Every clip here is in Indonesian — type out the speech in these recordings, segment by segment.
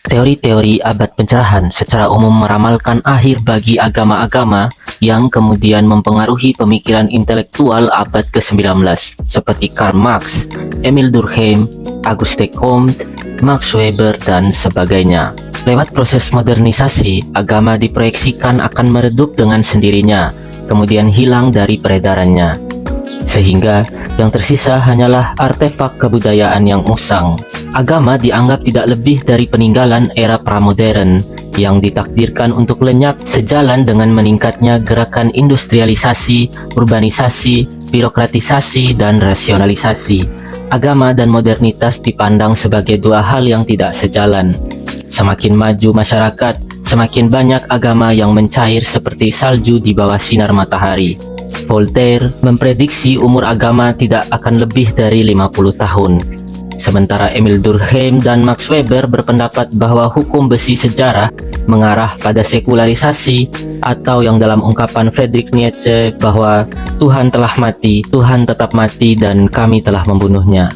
Teori-teori abad pencerahan secara umum meramalkan akhir bagi agama-agama yang kemudian mempengaruhi pemikiran intelektual abad ke-19 seperti Karl Marx, Emil Durkheim, Auguste Comte, Max Weber, dan sebagainya. Lewat proses modernisasi, agama diproyeksikan akan meredup dengan sendirinya, kemudian hilang dari peredarannya. Sehingga yang tersisa hanyalah artefak kebudayaan yang usang. Agama dianggap tidak lebih dari peninggalan era pramodern yang ditakdirkan untuk lenyap sejalan dengan meningkatnya gerakan industrialisasi, urbanisasi, birokratisasi, dan rasionalisasi. Agama dan modernitas dipandang sebagai dua hal yang tidak sejalan. Semakin maju masyarakat, semakin banyak agama yang mencair seperti salju di bawah sinar matahari. Voltaire memprediksi umur agama tidak akan lebih dari 50 tahun. Sementara Emil Durkheim dan Max Weber berpendapat bahwa hukum besi sejarah mengarah pada sekularisasi, atau yang dalam ungkapan Friedrich Nietzsche bahwa Tuhan telah mati, Tuhan tetap mati, dan kami telah membunuhnya.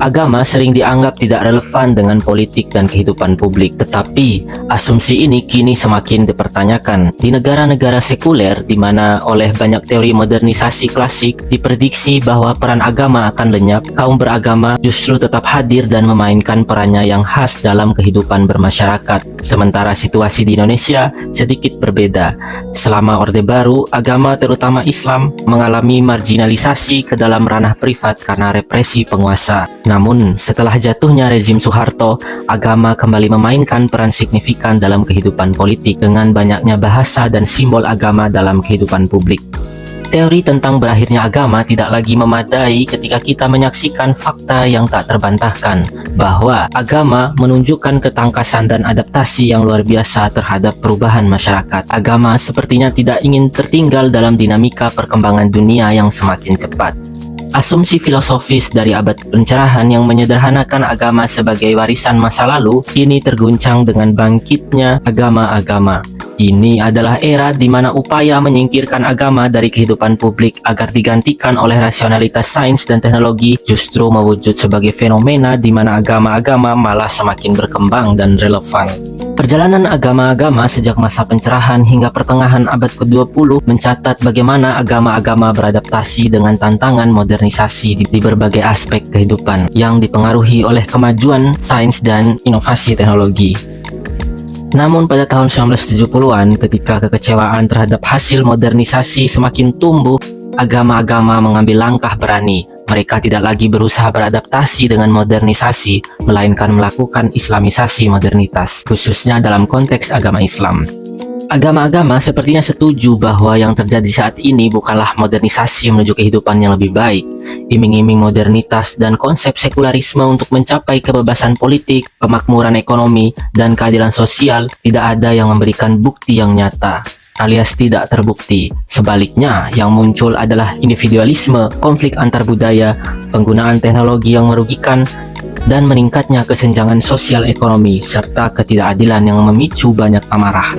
Agama sering dianggap tidak relevan dengan politik dan kehidupan publik, tetapi asumsi ini kini semakin dipertanyakan. Di negara-negara sekuler, di mana oleh banyak teori modernisasi klasik diprediksi bahwa peran agama akan lenyap, kaum beragama justru tetap hadir dan memainkan perannya yang khas dalam kehidupan bermasyarakat. Sementara situasi di Indonesia sedikit berbeda. Selama Orde Baru, agama terutama Islam mengalami marginalisasi ke dalam ranah privat karena represi penguasa. Namun, setelah jatuhnya rezim Soeharto, agama kembali memainkan peran signifikan dalam kehidupan politik dengan banyaknya bahasa dan simbol agama dalam kehidupan publik. Teori tentang berakhirnya agama tidak lagi memadai ketika kita menyaksikan fakta yang tak terbantahkan bahwa agama menunjukkan ketangkasan dan adaptasi yang luar biasa terhadap perubahan masyarakat. Agama sepertinya tidak ingin tertinggal dalam dinamika perkembangan dunia yang semakin cepat. Asumsi filosofis dari abad pencerahan yang menyederhanakan agama sebagai warisan masa lalu kini terguncang dengan bangkitnya agama-agama. Ini adalah era di mana upaya menyingkirkan agama dari kehidupan publik agar digantikan oleh rasionalitas sains dan teknologi justru mewujud sebagai fenomena di mana agama-agama malah semakin berkembang dan relevan. Perjalanan agama-agama sejak masa pencerahan hingga pertengahan abad ke-20 mencatat bagaimana agama-agama beradaptasi dengan tantangan modernisasi di berbagai aspek kehidupan yang dipengaruhi oleh kemajuan sains dan inovasi teknologi. Namun pada tahun 1970-an, ketika kekecewaan terhadap hasil modernisasi semakin tumbuh, agama-agama mengambil langkah berani. Mereka tidak lagi berusaha beradaptasi dengan modernisasi, melainkan melakukan islamisasi modernitas, khususnya dalam konteks agama Islam. Agama-agama sepertinya setuju bahwa yang terjadi saat ini bukanlah modernisasi menuju kehidupan yang lebih baik. Iming-iming modernitas dan konsep sekularisme untuk mencapai kebebasan politik, kemakmuran ekonomi, dan keadilan sosial tidak ada yang memberikan bukti yang nyata, alias tidak terbukti. Sebaliknya, yang muncul adalah individualisme, konflik antar budaya, penggunaan teknologi yang merugikan, dan meningkatnya kesenjangan sosial ekonomi, serta ketidakadilan yang memicu banyak amarah.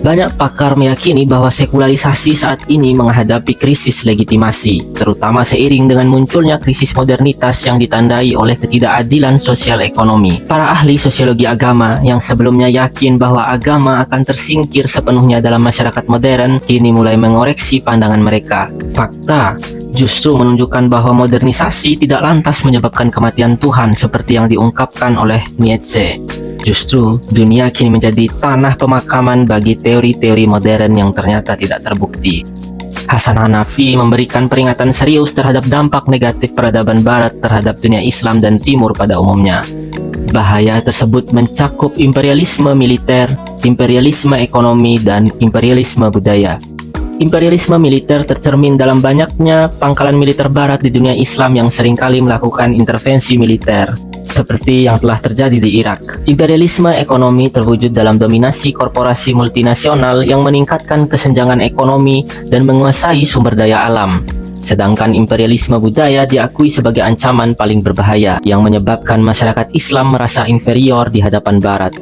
Banyak pakar meyakini bahwa sekularisasi saat ini menghadapi krisis legitimasi, terutama seiring dengan munculnya krisis modernitas yang ditandai oleh ketidakadilan sosial ekonomi. Para ahli sosiologi agama yang sebelumnya yakin bahwa agama akan tersingkir sepenuhnya dalam masyarakat modern, kini mulai mengoreksi pandangan mereka. Fakta justru menunjukkan bahwa modernisasi tidak lantas menyebabkan kematian Tuhan seperti yang diungkapkan oleh Nietzsche. Justru, dunia kini menjadi tanah pemakaman bagi teori-teori modern yang ternyata tidak terbukti. Hasan Hanafi memberikan peringatan serius terhadap dampak negatif peradaban Barat terhadap dunia Islam dan Timur pada umumnya. Bahaya tersebut mencakup imperialisme militer, imperialisme ekonomi, dan imperialisme budaya. Imperialisme militer tercermin dalam banyaknya pangkalan militer Barat di dunia Islam yang seringkali melakukan intervensi militer, seperti yang telah terjadi di Irak. Imperialisme ekonomi terwujud dalam dominasi korporasi multinasional yang meningkatkan kesenjangan ekonomi dan menguasai sumber daya alam. Sedangkan imperialisme budaya diakui sebagai ancaman paling berbahaya yang menyebabkan masyarakat Islam merasa inferior di hadapan Barat.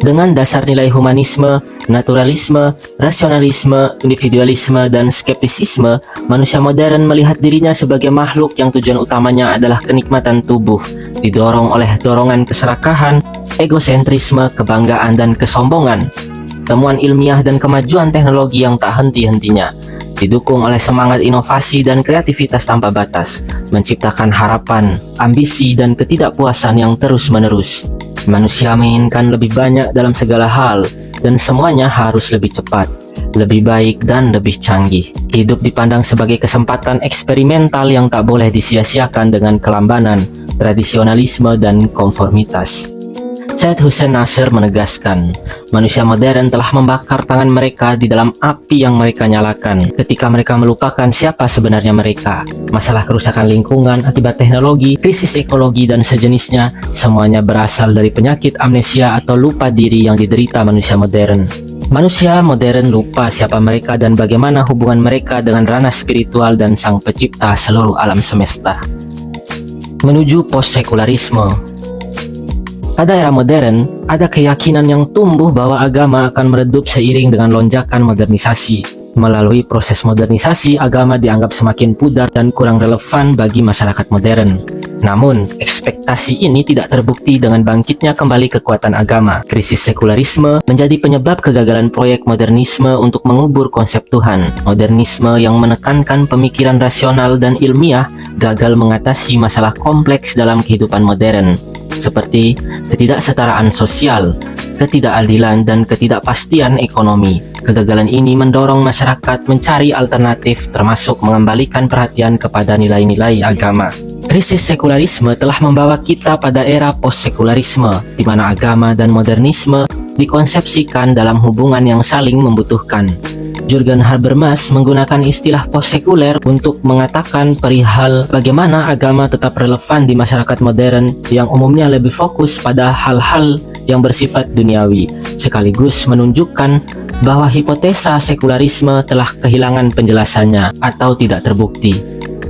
Dengan dasar nilai humanisme, naturalisme, rasionalisme, individualisme, dan skeptisisme, manusia modern melihat dirinya sebagai makhluk yang tujuan utamanya adalah kenikmatan tubuh, didorong oleh dorongan keserakahan, egosentrisme, kebanggaan, dan kesombongan. Temuan ilmiah dan kemajuan teknologi yang tak henti-hentinya, didukung oleh semangat inovasi dan kreativitas tanpa batas, menciptakan harapan, ambisi, dan ketidakpuasan yang terus-menerus. Manusia menginginkan lebih banyak dalam segala hal, dan semuanya harus lebih cepat, lebih baik, dan lebih canggih. Hidup dipandang sebagai kesempatan eksperimental yang tak boleh disia-siakan dengan kelambanan, tradisionalisme, dan konformitas. Syed Hussein Nasr menegaskan, manusia modern telah membakar tangan mereka di dalam api yang mereka nyalakan ketika mereka melupakan siapa sebenarnya mereka. Masalah kerusakan lingkungan akibat teknologi, krisis ekologi, dan sejenisnya, semuanya berasal dari penyakit amnesia atau lupa diri yang diderita manusia modern. Manusia modern lupa siapa mereka dan bagaimana hubungan mereka dengan ranah spiritual dan sang pencipta seluruh alam semesta. Menuju post-sekularisme. Pada era modern, ada keyakinan yang tumbuh bahwa agama akan meredup seiring dengan lonjakan modernisasi. Melalui proses modernisasi, agama dianggap semakin pudar dan kurang relevan bagi masyarakat modern. Namun, ekspektasi ini tidak terbukti dengan bangkitnya kembali kekuatan agama. Krisis sekularisme menjadi penyebab kegagalan proyek modernisme untuk mengubur konsep Tuhan. Modernisme yang menekankan pemikiran rasional dan ilmiah gagal mengatasi masalah kompleks dalam kehidupan modern, seperti ketidaksetaraan sosial, ketidakadilan, dan ketidakpastian ekonomi. Kegagalan ini mendorong masyarakat mencari alternatif, termasuk mengembalikan perhatian kepada nilai-nilai agama. Krisis sekularisme telah membawa kita pada era post-sekularisme, di mana agama dan modernisme dikonsepsikan dalam hubungan yang saling membutuhkan. Jurgen Habermas menggunakan istilah post-sekuler untuk mengatakan perihal bagaimana agama tetap relevan di masyarakat modern yang umumnya lebih fokus pada hal-hal yang bersifat duniawi, sekaligus menunjukkan bahwa hipotesa sekularisme telah kehilangan penjelasannya atau tidak terbukti.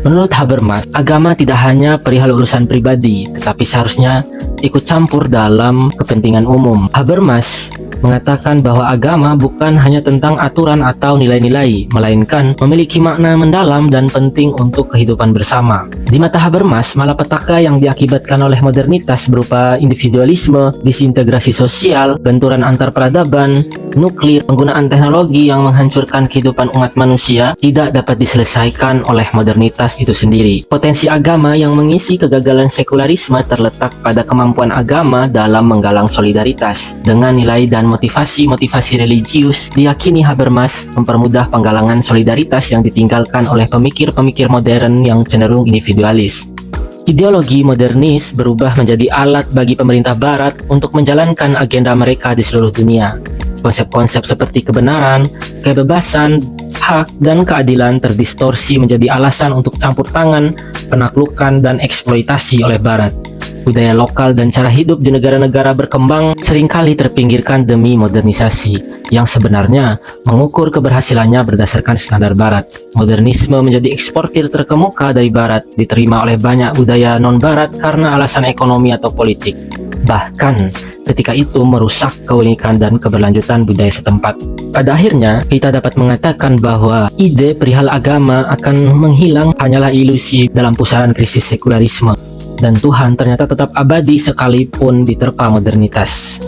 Menurut Habermas, agama tidak hanya perihal urusan pribadi, tetapi seharusnya ikut campur dalam kepentingan umum. Habermas mengatakan bahwa agama bukan hanya tentang aturan atau nilai-nilai, melainkan memiliki makna mendalam dan penting untuk kehidupan bersama. Di mata Habermas, malapetaka yang diakibatkan oleh modernitas berupa individualisme, disintegrasi sosial, benturan antar peradaban, nuklir, penggunaan teknologi yang menghancurkan kehidupan umat manusia tidak dapat diselesaikan oleh modernitas itu sendiri. Potensi agama yang mengisi kegagalan sekularisme terletak pada kemampuan agama dalam menggalang solidaritas dengan nilai dan motivasi religius. Diyakini Habermas mempermudah penggalangan solidaritas yang ditinggalkan oleh pemikir-pemikir modern yang cenderung individualis. Ideologi modernis berubah menjadi alat bagi pemerintah barat untuk menjalankan agenda mereka di seluruh dunia. Konsep-konsep seperti kebenaran, kebebasan, hak, dan keadilan terdistorsi menjadi alasan untuk campur tangan, penaklukan, dan eksploitasi oleh barat. Budaya lokal dan cara hidup di negara-negara berkembang seringkali terpinggirkan demi modernisasi, yang sebenarnya mengukur keberhasilannya berdasarkan standar barat. Modernisme menjadi eksportir terkemuka dari barat, diterima oleh banyak budaya non-barat karena alasan ekonomi atau politik. Bahkan, ketika itu merusak keunikan dan keberlanjutan budaya setempat. Pada akhirnya, kita dapat mengatakan bahwa ide perihal agama akan menghilang hanyalah ilusi dalam pusaran krisis sekularisme. Dan Tuhan ternyata tetap abadi sekalipun diterpa modernitas.